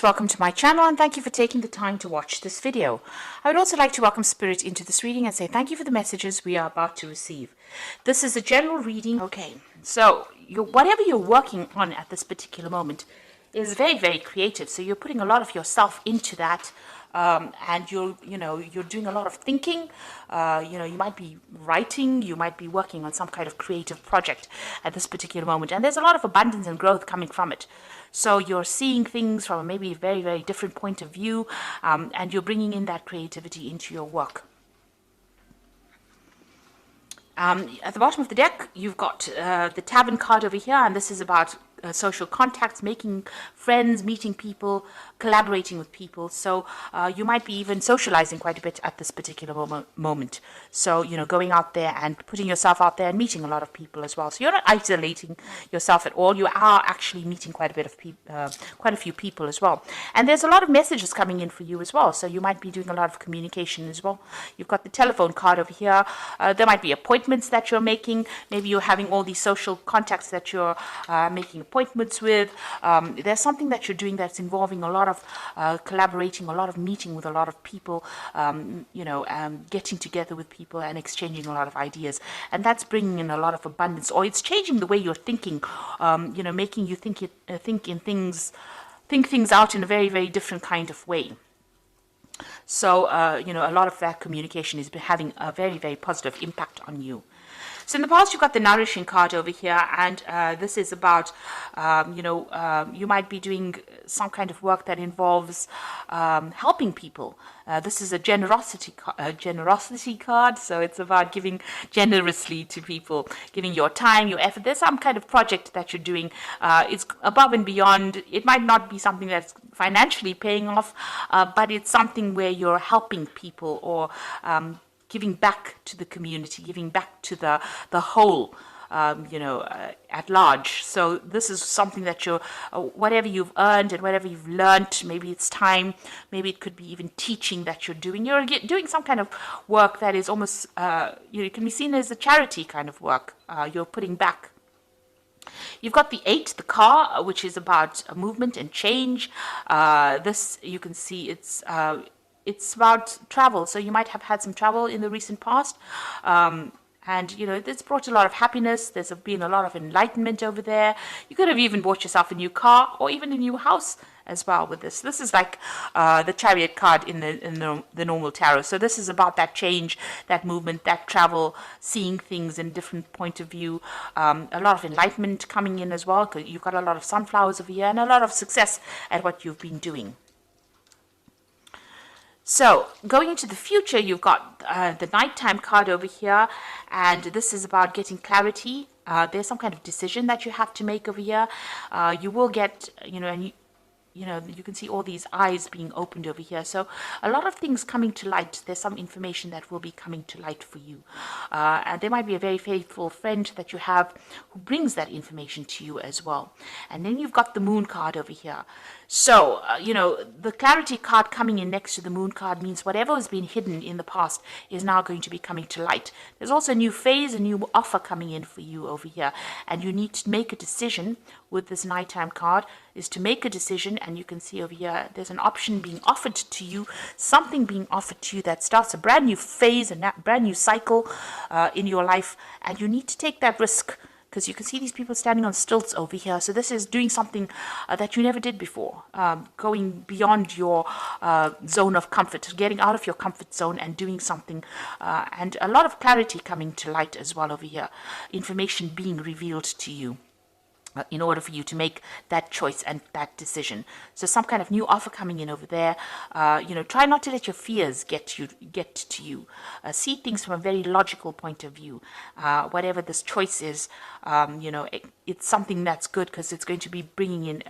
Welcome to my channel and thank you for taking the time to watch this video. I would also like to welcome Spirit into this reading and say thank you for the messages we are about to receive. This is a general reading. Okay, so whatever you're working on at this particular moment is very, very creative. So you're putting a lot of yourself into that. And you're doing a lot of thinking. You might be writing, you might be working on some kind of creative project at this particular moment, and there's a lot of abundance and growth coming from it. So you're seeing things from maybe a very, very different point of view, and you're bringing in that creativity into your work. At the bottom of the deck, you've got the Tavern card over here, and this is about social contacts, making friends, meeting people, collaborating with people. So you might be even socializing quite a bit at this particular moment. So, going out there and putting yourself out there and meeting a lot of people as well. So you're not isolating yourself at all. You are actually meeting quite a bit of people, quite a few people as well. And there's a lot of messages coming in for you as well. So you might be doing a lot of communication as well. You've got the telephone card over here. There might be appointments that you're making. Maybe you're having all these social contacts that you're making appointments with. There's something that you're doing that's involving a lot of collaborating, a lot of meeting with a lot of people, getting together with people and exchanging a lot of ideas. And that's bringing in a lot of abundance, or it's changing the way you're thinking, making you think things out in a very, very different kind of way. So, a lot of that communication is having a very, very positive impact on you. So in the past, you've got the Nourishing card over here, and this is about, you might be doing some kind of work that involves helping people. This is a generosity card, so it's about giving generously to people, giving your time, your effort. There's some kind of project that you're doing. It's above and beyond. It might not be something that's financially paying off, but it's something where you're helping people or giving back to the community, giving back to the whole, at large. So this is something that you're, whatever you've earned and whatever you've learned, maybe it's time, maybe it could be even teaching that you're doing. You're doing some kind of work that is almost, it can be seen as a charity kind of work. You're putting back. You've got the 8, the car, which is about movement and change. This, you can see it's about travel. So you might have had some travel in the recent past. And, it's brought a lot of happiness. There's been a lot of enlightenment over there. You could have even bought yourself a new car or even a new house as well with this. This is like the Chariot card in the normal tarot. So this is about that change, that movement, that travel, seeing things in different point of view. A lot of enlightenment coming in as well, because you've got a lot of sunflowers over here and a lot of success at what you've been doing. So, going into the future, you've got the Nighttime card over here, and this is about getting clarity. There's some kind of decision that you have to make over here. You will get, you can see all these eyes being opened over here. So a lot of things coming to light. There's some information that will be coming to light for you. And there might be a very faithful friend that you have who brings that information to you as well. And then you've got the Moon card over here. So, the Clarity card coming in next to the Moon card means whatever has been hidden in the past is now going to be coming to light. There's also a new phase, a new offer coming in for you over here. And you need to make a decision with this Nighttime card, is to make a decision. And you can see over here, there's an option being offered to you, something being offered to you that starts a brand new phase, a brand new cycle in your life. And you need to take that risk, because you can see these people standing on stilts over here. So this is doing something that you never did before, going beyond your zone of comfort, getting out of your comfort zone and doing something, and a lot of clarity coming to light as well over here, information being revealed to you in order for you to make that choice and that decision. So some kind of new offer coming in over there. Try not to let your fears get to you. See things from a very logical point of view. Whatever this choice is, it's something that's good, because it's going to be bringing in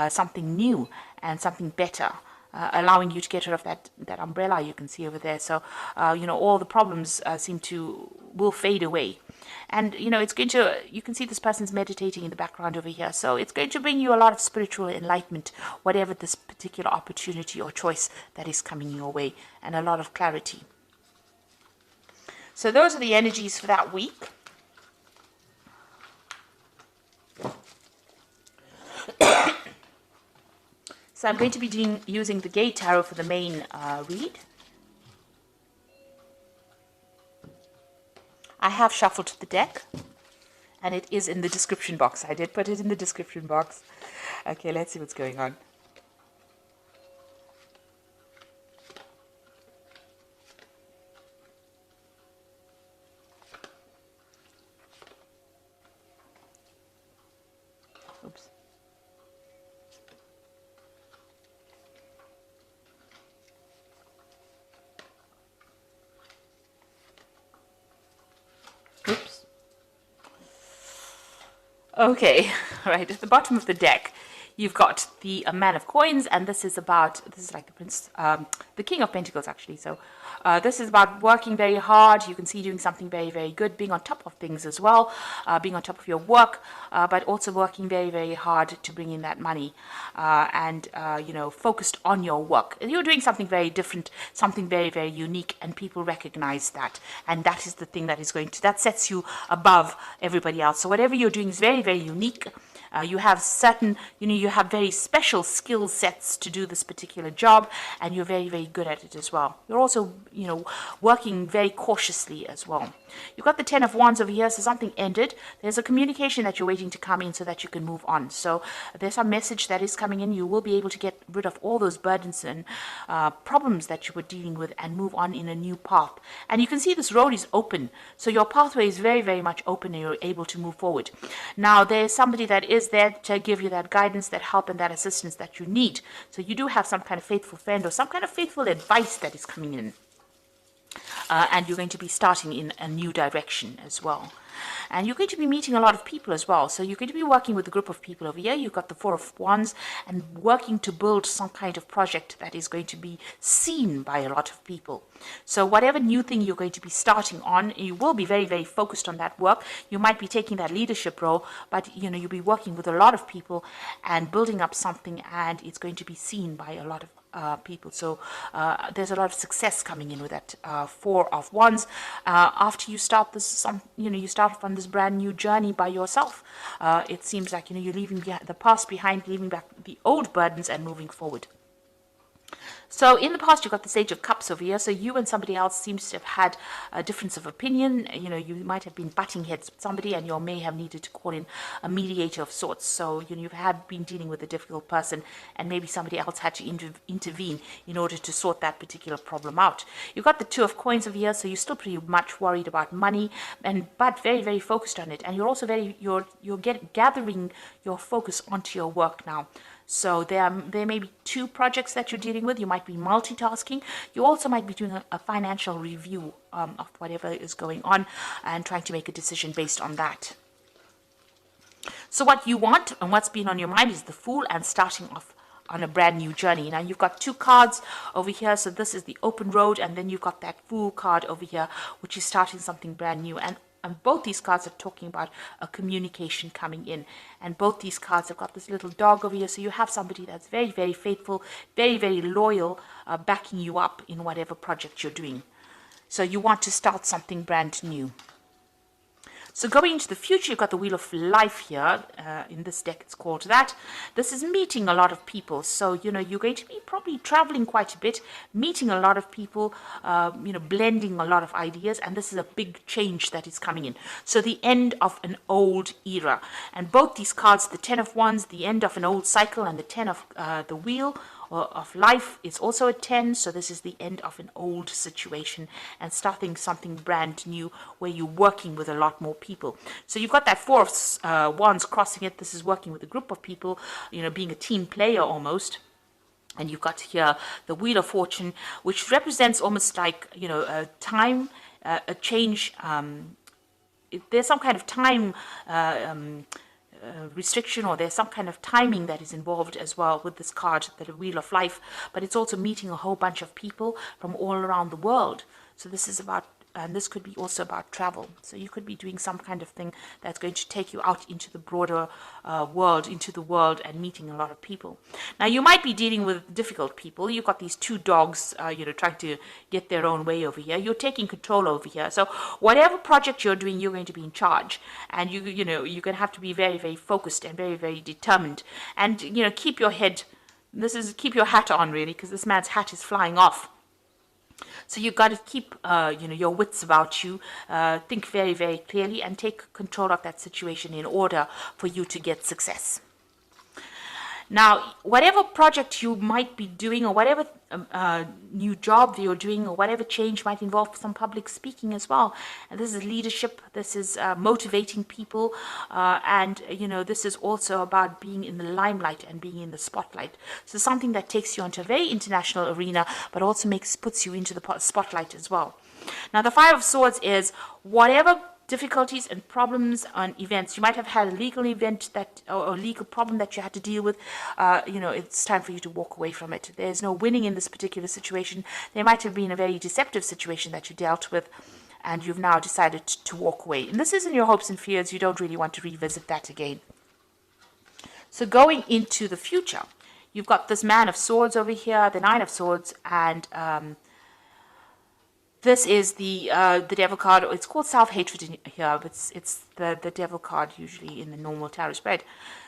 something new and something better. Allowing you to get rid of that umbrella you can see over there. So, all the problems will fade away. And, it's going to, you can see this person's meditating in the background over here. So it's going to bring you a lot of spiritual enlightenment, whatever this particular opportunity or choice that is coming your way, and a lot of clarity. So those are the energies for that week. So I'm going to be using the Gay Tarot for the main read. I have shuffled the deck, and it is in the description box. I did put it in the description box. Okay, let's see what's going on. Oops. Oops. Okay, right, at the bottom of the deck, you've got the Man of Coins, and this is like the Prince, the King of Pentacles, actually. So this is about working very hard. You can see doing something very, very good, being on top of things as well, being on top of your work, but also working very, very hard to bring in that money, and focused on your work. You're doing something very different, something very, very unique, and people recognize that. And that is the thing that sets you above everybody else. So whatever you're doing is very, very unique. You have certain, you have very special skill sets to do this particular job, and you're very, very good at it as well. You're also, working very cautiously as well. You've got the Ten of Wands over here, so something ended. There's a communication that you're waiting to come in so that you can move on. So there's a message that is coming in. You will be able to get rid of all those burdens and problems that you were dealing with and move on in a new path. And you can see this road is open. So your pathway is very, very much open, and you're able to move forward. Now, there's somebody that is there to give you that guidance, that help, and that assistance that you need. So you do have some kind of faithful friend or some kind of faithful advice that is coming in. And you're going to be starting in a new direction as well. And you're going to be meeting a lot of people as well. So you're going to be working with a group of people over here. You've got the Four of Wands, and working to build some kind of project that is going to be seen by a lot of people. So whatever new thing you're going to be starting on, you will be very, very focused on that work. You might be taking that leadership role, but you'll be working with a lot of people and building up something, and it's going to be seen by a lot of people. So there's a lot of success coming in with that Four of Wands. After you start you start on this brand new journey by yourself. It seems like you're leaving the past behind, leaving back the old burdens, and moving forward. So in the past, you've got the Sage of Cups over here. So you and somebody else seems to have had a difference of opinion. You might have been butting heads with somebody, and you may have needed to call in a mediator of sorts. So you've been dealing with a difficult person, and maybe somebody else had to intervene in order to sort that particular problem out. You've got the Two of Coins over here. So you're still pretty much worried about money, but very, very focused on it. And you're also gathering your focus onto your work now. So there may be two projects that you're dealing with. You might be multitasking. You also might be doing a financial review of whatever is going on, and trying to make a decision based on that. So what you want and what's been on your mind is the Fool, and starting off on a brand new journey. Now you've got two cards over here. So this is the open road, and then you've got that Fool card over here, which is starting something brand new. And both these cards are talking about a communication coming in. And both these cards have got this little dog over here. So you have somebody that's very, very faithful, very, very loyal, backing you up in whatever project you're doing. So you want to start something brand new. So going into the future, you've got the Wheel of Life here. In this deck, it's called that. This is meeting a lot of people. So, you're going to be probably traveling quite a bit, meeting a lot of people, blending a lot of ideas. And this is a big change that is coming in. So the end of an old era. And both these cards, the Ten of Wands, the end of an old cycle, and the Ten of the Wheel of Life is also a 10. So this is the end of an old situation and starting something brand new, where you're working with a lot more people. So you've got that Four of Wands crossing it. This is working with a group of people, being a team player almost. And you've got here the Wheel of Fortune, which represents almost like a time, a change. There's some kind of time restriction, or there's some kind of timing that is involved as well with this card, the Wheel of Life. But it's also meeting a whole bunch of people from all around the world. So this is about, and this could be also about travel. So you could be doing some kind of thing that's going to take you out into the broader world, into the world, and meeting a lot of people. Now you might be dealing with difficult people. You've got these two dogs, trying to get their own way over here. You're taking control over here. So whatever project you're doing, you're going to be in charge, and you're going to have to be very, very focused and very, very determined, and keep your head this is keep your hat on, really, because this man's hat is flying off. So you've got to keep, your wits about you, think very, very clearly, and take control of that situation in order for you to get success. Now, whatever project you might be doing, or whatever new job you're doing, or whatever change might involve some public speaking as well. And this is leadership, this is motivating people, and this is also about being in the limelight and being in the spotlight. So something that takes you onto a very international arena, but also puts you into the spotlight as well. Now, the Five of Swords is whatever difficulties and problems on events. You might have had a legal event or a legal problem that you had to deal with. It's time for you to walk away from it. There's no winning in this particular situation. There might have been a very deceptive situation that you dealt with, and you've now decided to walk away. And this isn't your hopes and fears. You don't really want to revisit that again. So going into the future, you've got this Man of Swords over here, the Nine of Swords, and this is the Devil card. It's called self-hatred in here, but it's the Devil card usually in the normal tarot spread.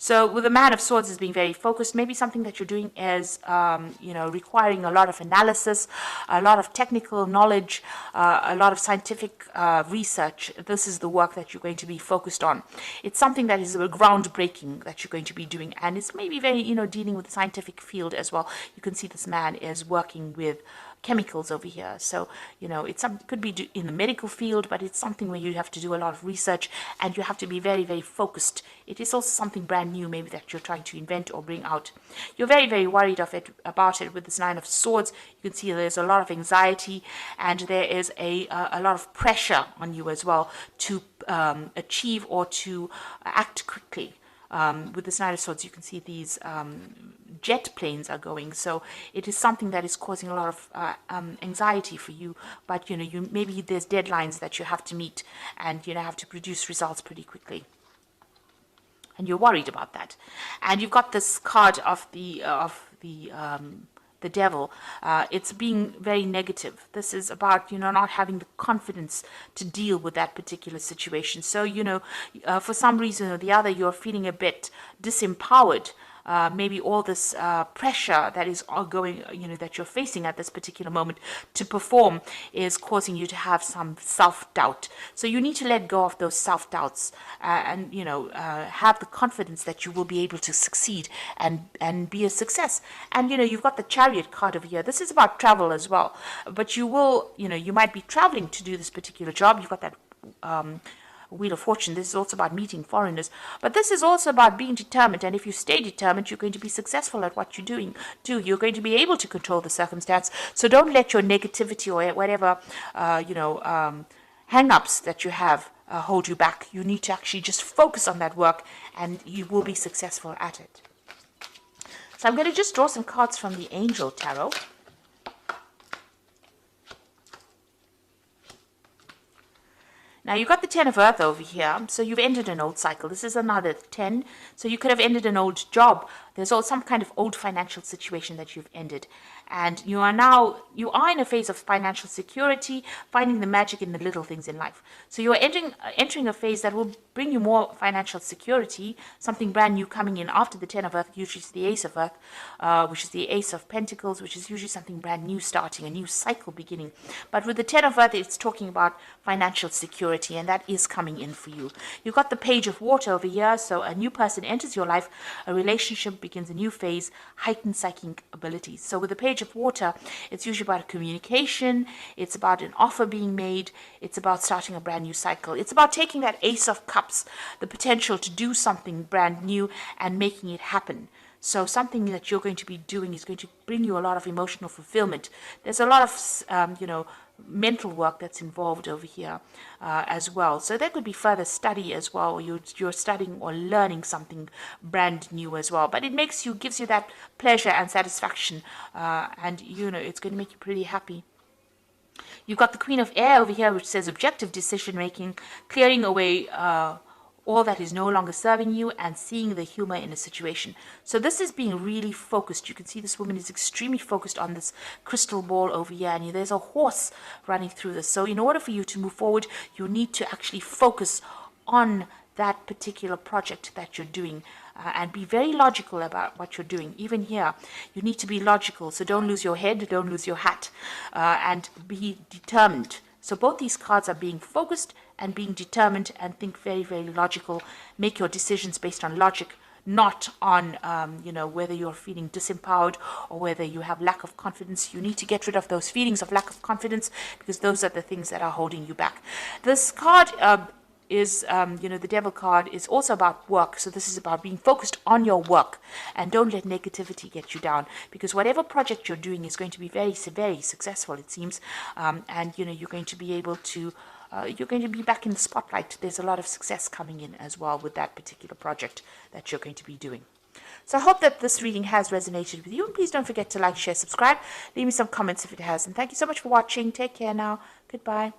So with the Man of Swords as being very focused, maybe something that you're doing is, requiring a lot of analysis, a lot of technical knowledge, a lot of scientific research. This is the work that you're going to be focused on. It's something that is groundbreaking that you're going to be doing, and it's maybe very, dealing with the scientific field as well. You can see this man is working with chemicals over here. So, it could be in the medical field, but it's something where you have to do a lot of research and you have to be very, very focused. It is also something brand new, maybe that you're trying to invent or bring out. You're very, very worried about it with this Nine of Swords. You can see there's a lot of anxiety, and there is a lot of pressure on you as well to achieve or to act quickly. With this Nine of Swords, you can see these jet planes are going, so it is something that is causing a lot of anxiety for you. But maybe there's deadlines that you have to meet, and have to produce results pretty quickly, and you're worried about that. And you've got this card of the Devil. It's being very negative. This is about not having the confidence to deal with that particular situation. So for some reason or the other, you're feeling a bit disempowered. Maybe all this pressure that is ongoing, that you're facing at this particular moment to perform is causing you to have some self-doubt. So you need to let go of those self-doubts and have the confidence that you will be able to succeed and be a success. And you've got the Chariot card over here. This is about travel as well, but you will, you might be traveling to do this particular job. You've got that Wheel of Fortune. This is also about meeting foreigners, but this is also about being determined. And if you stay determined, you're going to be successful at what you're doing. You're going to be able to control the circumstance. So don't let your negativity or whatever hang-ups that you have hold you back. You need to actually just focus on that work, and you will be successful at it. So I'm going to just draw some cards from the Angel Tarot. Now, you've got the Ten of Earth over here, so you've ended an old cycle. This is another 10, so you could have ended an old job. There's also some kind of old financial situation that you've ended. And you are in a phase of financial security, finding the magic in the little things in life. So you're entering a phase that will bring you more financial security, something brand new coming in after the Ten of Earth, usually it's the Ace of Earth, which is the Ace of Pentacles, which is usually something brand new starting, a new cycle beginning. But with the Ten of Earth, it's talking about financial security, and that is coming in for you. You've got the Page of Water over here, so a new person enters your life, a relationship begins a new phase, heightened psychic abilities. So with the Page of Water, it's usually about communication, it's about an offer being made, it's about starting a brand new cycle. It's about taking that Ace of Cups, the potential to do something brand new and making it happen. So something that you're going to be doing is going to bring you a lot of emotional fulfillment. There's a lot of, mental work that's involved over here as well. So there could be further study as well. You're studying or learning something brand new as well. But it gives you that pleasure and satisfaction, and it's going to make you pretty happy. You've got the Queen of Air over here, which says objective decision making, clearing away all that is no longer serving you, and seeing the humor in a situation. So this is being really focused. You can see this woman is extremely focused on this crystal ball over here, and there's a horse running through this. So in order for you to move forward, you need to actually focus on that particular project that you're doing, and be very logical about what you're doing. Even here, you need to be logical. So don't lose your head, don't lose your hat, and be determined. So both these cards are being focused and being determined, and think very, very logical. Make your decisions based on logic, not on, whether you're feeling disempowered or whether you have lack of confidence. You need to get rid of those feelings of lack of confidence, because those are the things that are holding you back. This card is, the devil card is also about work. So this is about being focused on your work, and don't let negativity get you down, because whatever project you're doing is going to be very, very successful, it seems. And, you're going to be able to, you're going to be back in the spotlight. There's a lot of success coming in as well with that particular project that you're going to be doing. So I hope that this reading has resonated with you. And please don't forget to like, share, subscribe. Leave me some comments if it has. And thank you so much for watching. Take care now. Goodbye.